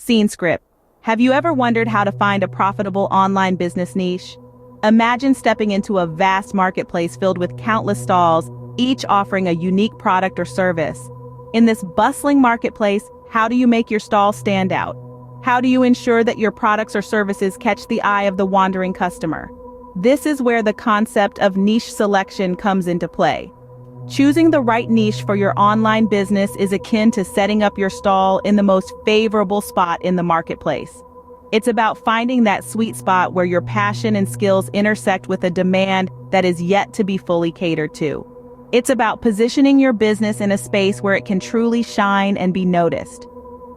Scene script. Have you ever wondered how to find a profitable online business niche? Imagine stepping into a vast marketplace filled with countless stalls, each offering a unique product or service. In this bustling marketplace, how do you make your stall stand out? How do you ensure that your products or services catch the eye of the wandering customer? This is where the concept of niche selection comes into play. Choosing the right niche for your online business is akin to setting up your stall in the most favorable spot in the marketplace. It's about finding that sweet spot where your passion and skills intersect with a demand that is yet to be fully catered to. It's about positioning your business in a space where it can truly shine and be noticed.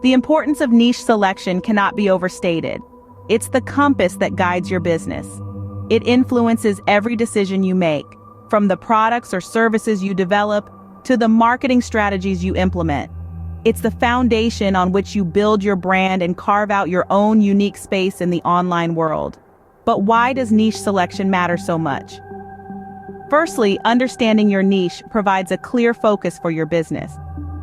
The importance of niche selection cannot be overstated. It's the compass that guides your business. It influences every decision you make, from the products or services you develop to the marketing strategies you implement. It's the foundation on which you build your brand and carve out your own unique space in the online world. But why does niche selection matter so much? Firstly, understanding your niche provides a clear focus for your business.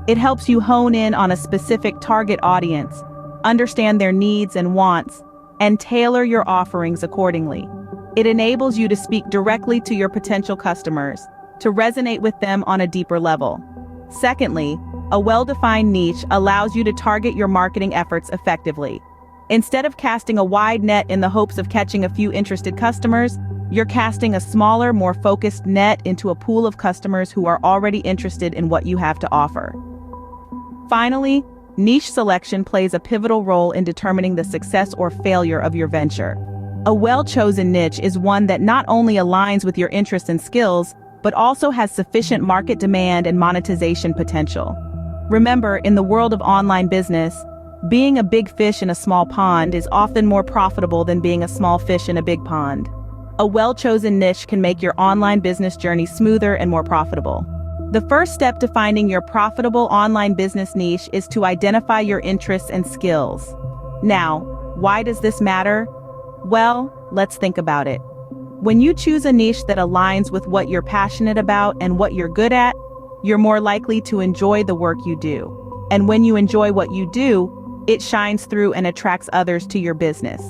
It helps you hone in on a specific target audience, understand their needs and wants, and tailor your offerings accordingly. It enables you to speak directly to your potential customers, to resonate with them on a deeper level. Secondly, a well-defined niche allows you to target your marketing efforts effectively. Instead of casting a wide net in the hopes of catching a few interested customers, you're casting a smaller, more focused net into a pool of customers who are already interested in what you have to offer. Finally, niche selection plays a pivotal role in determining the success or failure of your venture. A well-chosen niche is one that not only aligns with your interests and skills, but also has sufficient market demand and monetization potential. Remember, in the world of online business, being a big fish in a small pond is often more profitable than being a small fish in a big pond. A well-chosen niche can make your online business journey smoother and more profitable. The first step to finding your profitable online business niche is to identify your interests and skills. Now, why does this matter? Well, let's think about it. When you choose a niche that aligns with what you're passionate about and what you're good at, you're more likely to enjoy the work you do. And when you enjoy what you do, it shines through and attracts others to your business.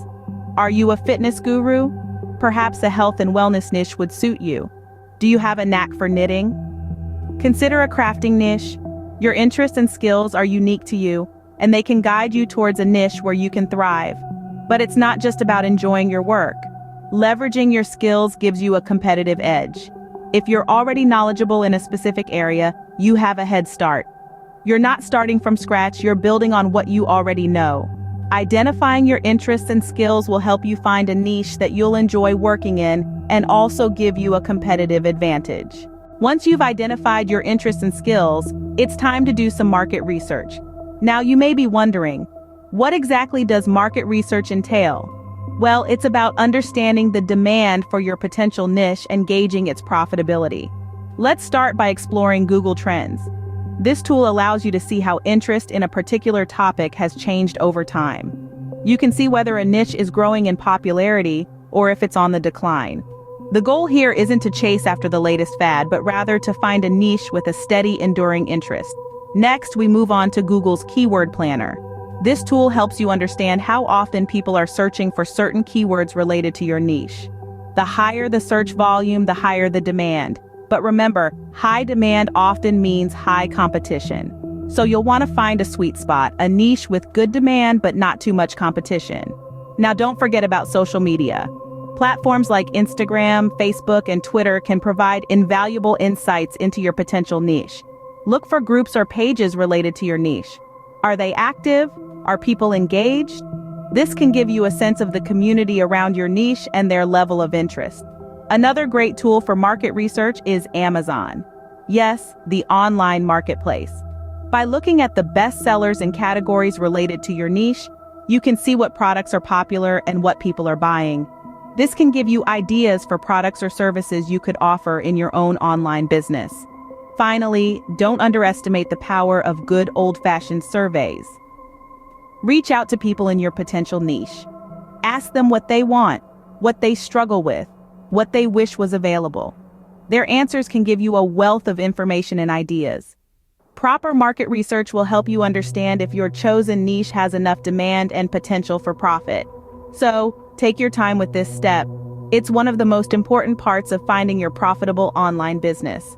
Are you a fitness guru? Perhaps a health and wellness niche would suit you. Do you have a knack for knitting? Consider a crafting niche. Your interests and skills are unique to you, and they can guide you towards a niche where you can thrive. But it's not just about enjoying your work. Leveraging your skills gives you a competitive edge. If you're already knowledgeable in a specific area, you have a head start. You're not starting from scratch, you're building on what you already know. Identifying your interests and skills will help you find a niche that you'll enjoy working in and also give you a competitive advantage. Once you've identified your interests and skills, it's time to do some market research. Now you may be wondering, what exactly does market research entail? Well, it's about understanding the demand for your potential niche and gauging its profitability. Let's start by exploring Google Trends. This tool allows you to see how interest in a particular topic has changed over time. You can see whether a niche is growing in popularity or if it's on the decline. The goal here isn't to chase after the latest fad, but rather to find a niche with a steady, enduring interest. Next, we move on to Google's Keyword Planner. This tool helps you understand how often people are searching for certain keywords related to your niche. The higher the search volume, the higher the demand. But remember, high demand often means high competition. So you'll want to find a sweet spot, a niche with good demand but not too much competition. Now don't forget about social media. Platforms like Instagram, Facebook, and Twitter can provide invaluable insights into your potential niche. Look for groups or pages related to your niche. Are they active? Are people engaged? This can give you a sense of the community around your niche and their level of interest. Another great tool for market research is Amazon. Yes, the online marketplace. By looking at the best sellers and categories related to your niche, you can see what products are popular and what people are buying. This can give you ideas for products or services you could offer in your own online business. Finally, don't underestimate the power of good old-fashioned surveys. Reach out to people in your potential niche. Ask them what they want, what they struggle with, what they wish was available. Their answers can give you a wealth of information and ideas. Proper market research will help you understand if your chosen niche has enough demand and potential for profit. So, take your time with this step. It's one of the most important parts of finding your profitable online business.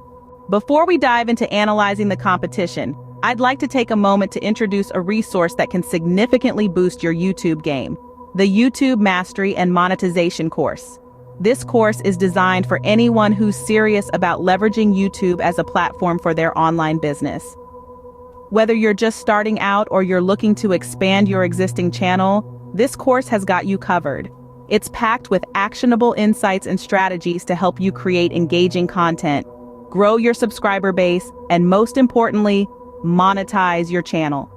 Before we dive into analyzing the competition, I'd like to take a moment to introduce a resource that can significantly boost your YouTube game: the YouTube Mastery and Monetization course. This course is designed for anyone who's serious about leveraging YouTube as a platform for their online business. Whether you're just starting out or you're looking to expand your existing channel, this course has got you covered. It's packed with actionable insights and strategies to help you create engaging content, grow your subscriber base, and most importantly, monetize your channel.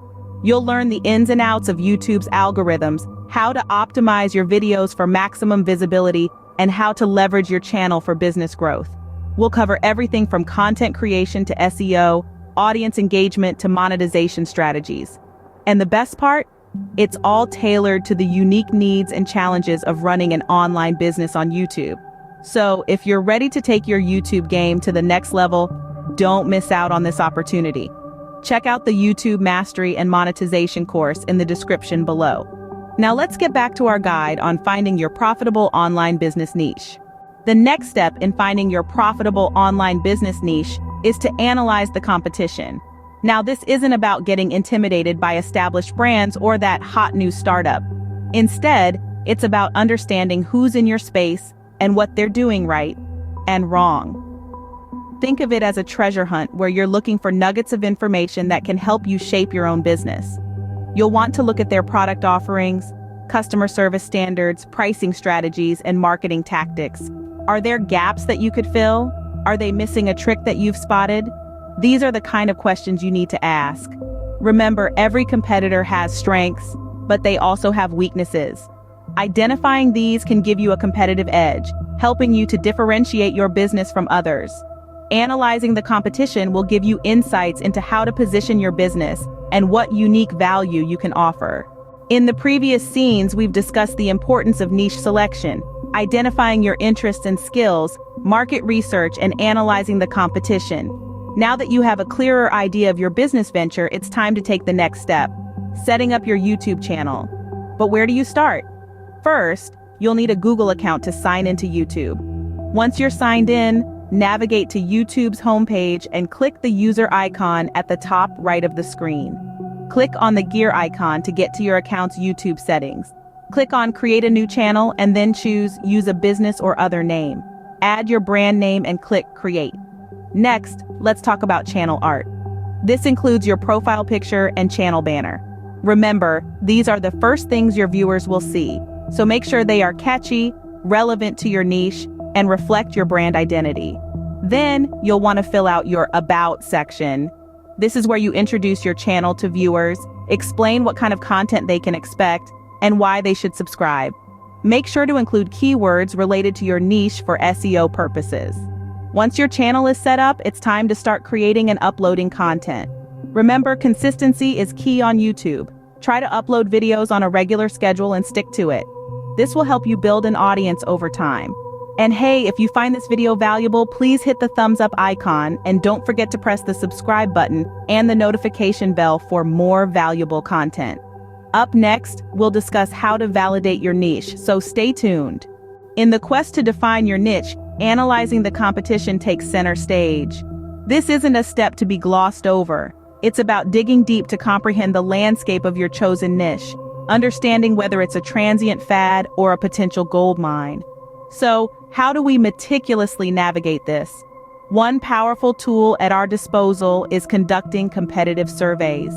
You'll learn the ins and outs of YouTube's algorithms, how to optimize your videos for maximum visibility, and how to leverage your channel for business growth. We'll cover everything from content creation to SEO, audience engagement to monetization strategies. And the best part? It's all tailored to the unique needs and challenges of running an online business on YouTube. So, if you're ready to take your YouTube game to the next level, don't miss out on this opportunity. Check out the YouTube Mastery and Monetization course in the description below. Now let's get back to our guide on finding your profitable online business niche. The next step in finding your profitable online business niche is to analyze the competition. Now, this isn't about getting intimidated by established brands or that hot new startup. Instead, it's about understanding who's in your space and what they're doing right and wrong. Think of it as a treasure hunt where you're looking for nuggets of information that can help you shape your own business. You'll want to look at their product offerings, customer service standards, pricing strategies, and marketing tactics. Are there gaps that you could fill? Are they missing a trick that you've spotted? These are the kind of questions you need to ask. Remember, every competitor has strengths, but they also have weaknesses. Identifying these can give you a competitive edge, helping you to differentiate your business from others. Analyzing the competition will give you insights into how to position your business and what unique value you can offer. In the previous scenes, we've discussed the importance of niche selection, identifying your interests and skills, market research, and analyzing the competition. Now that you have a clearer idea of your business venture, it's time to take the next step: setting up your YouTube channel. But where do you start? First, you'll need a Google account to sign into YouTube. Once you're signed in, navigate to YouTube's homepage and click the user icon at the top right of the screen. Click on the gear icon to get to your account's YouTube settings. Click on Create a New Channel and then choose Use a Business or Other Name. Add your brand name and click Create. Next, let's talk about channel art. This includes your profile picture and channel banner. Remember, these are the first things your viewers will see, so make sure they are catchy, relevant to your niche, and reflect your brand identity. Then, you'll want to fill out your About section. This is where you introduce your channel to viewers, explain what kind of content they can expect, and why they should subscribe. Make sure to include keywords related to your niche for SEO purposes. Once your channel is set up, it's time to start creating and uploading content. Remember, consistency is key on YouTube. Try to upload videos on a regular schedule and stick to it. This will help you build an audience over time. And hey, if you find this video valuable, please hit the thumbs up icon and don't forget to press the subscribe button and the notification bell for more valuable content. Up next, we'll discuss how to validate your niche, so stay tuned. In the quest to define your niche, analyzing the competition takes center stage. This isn't a step to be glossed over. It's about digging deep to comprehend the landscape of your chosen niche, understanding whether it's a transient fad or a potential gold mine. So, how do we meticulously navigate this? One powerful tool at our disposal is conducting competitive surveys.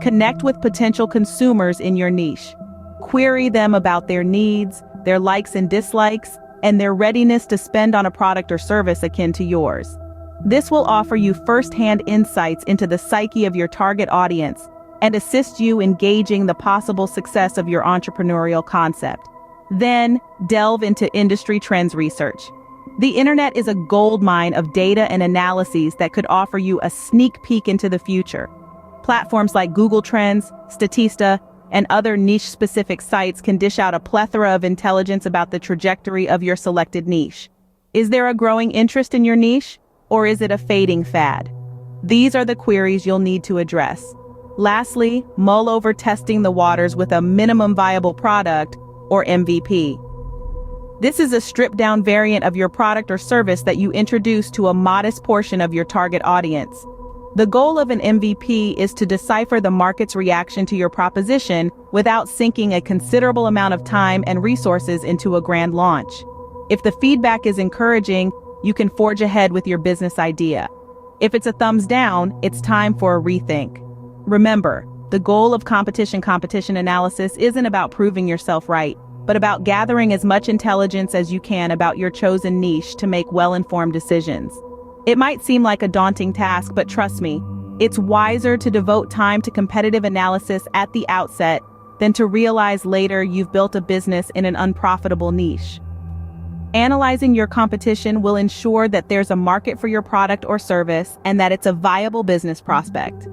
Connect with potential consumers in your niche. Query them about their needs, their likes and dislikes, and their readiness to spend on a product or service akin to yours. This will offer you first-hand insights into the psyche of your target audience and assist you in gauging the possible success of your entrepreneurial concept. Then, delve into industry trends research. The internet is a goldmine of data and analyses that could offer you a sneak peek into the future. Platforms like Google Trends, Statista, and other niche-specific sites can dish out a plethora of intelligence about the trajectory of your selected niche. Is there a growing interest in your niche, or is it a fading fad? These are the queries you'll need to address. Lastly, mull over testing the waters with a minimum viable product, or MVP. This is a stripped-down variant of your product or service that you introduce to a modest portion of your target audience. The goal of an MVP is to decipher the market's reaction to your proposition without sinking a considerable amount of time and resources into a grand launch. If the feedback is encouraging, you can forge ahead with your business idea. If it's a thumbs down, it's time for a rethink. Remember, the goal of competition analysis isn't about proving yourself right, but about gathering as much intelligence as you can about your chosen niche to make well-informed decisions. It might seem like a daunting task, but trust me, it's wiser to devote time to competitive analysis at the outset than to realize later you've built a business in an unprofitable niche. Analyzing your competition will ensure that there's a market for your product or service and that it's a viable business prospect.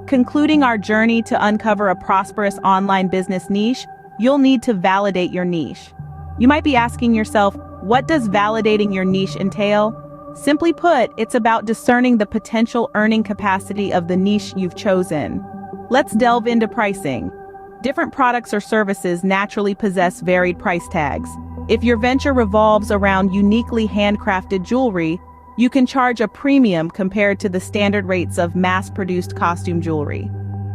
Concluding our journey to uncover a prosperous online business niche, you'll need to validate your niche. You might be asking yourself, what does validating your niche entail? Simply put, it's about discerning the potential earning capacity of the niche you've chosen. Let's delve into pricing. Different products or services naturally possess varied price tags. If your venture revolves around uniquely handcrafted jewelry, you can charge a premium compared to the standard rates of mass-produced costume jewelry.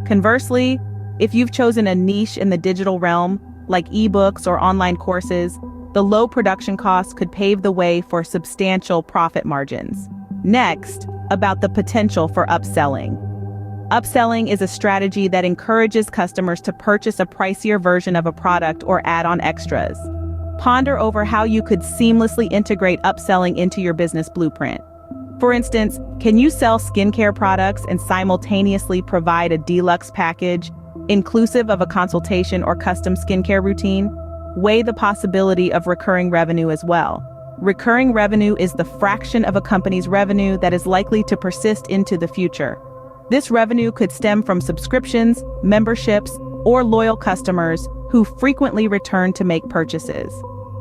Conversely, if you've chosen a niche in the digital realm, like ebooks or online courses, the low production costs could pave the way for substantial profit margins. Next, about the potential for upselling. Upselling is a strategy that encourages customers to purchase a pricier version of a product or add on extras. Ponder over how you could seamlessly integrate upselling into your business blueprint. For instance, can you sell skincare products and simultaneously provide a deluxe package, inclusive of a consultation or custom skincare routine? Weigh the possibility of recurring revenue as well. Recurring revenue is the fraction of a company's revenue that is likely to persist into the future. This revenue could stem from subscriptions, memberships, or loyal customers who frequently return to make purchases.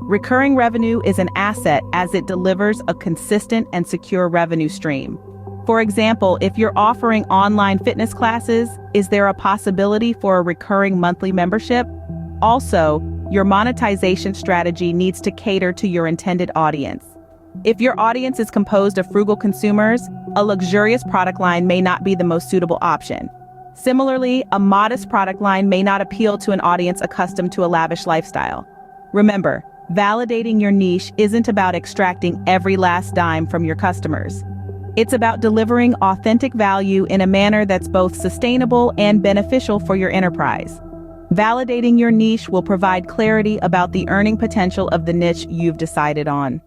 Recurring revenue is an asset as it delivers a consistent and secure revenue stream. For example, if you're offering online fitness classes, is there a possibility for a recurring monthly membership? Also, your monetization strategy needs to cater to your intended audience. If your audience is composed of frugal consumers, a luxurious product line may not be the most suitable option. Similarly, a modest product line may not appeal to an audience accustomed to a lavish lifestyle. Remember, validating your niche isn't about extracting every last dime from your customers. It's about delivering authentic value in a manner that's both sustainable and beneficial for your enterprise. Validating your niche will provide clarity about the earning potential of the niche you've decided on.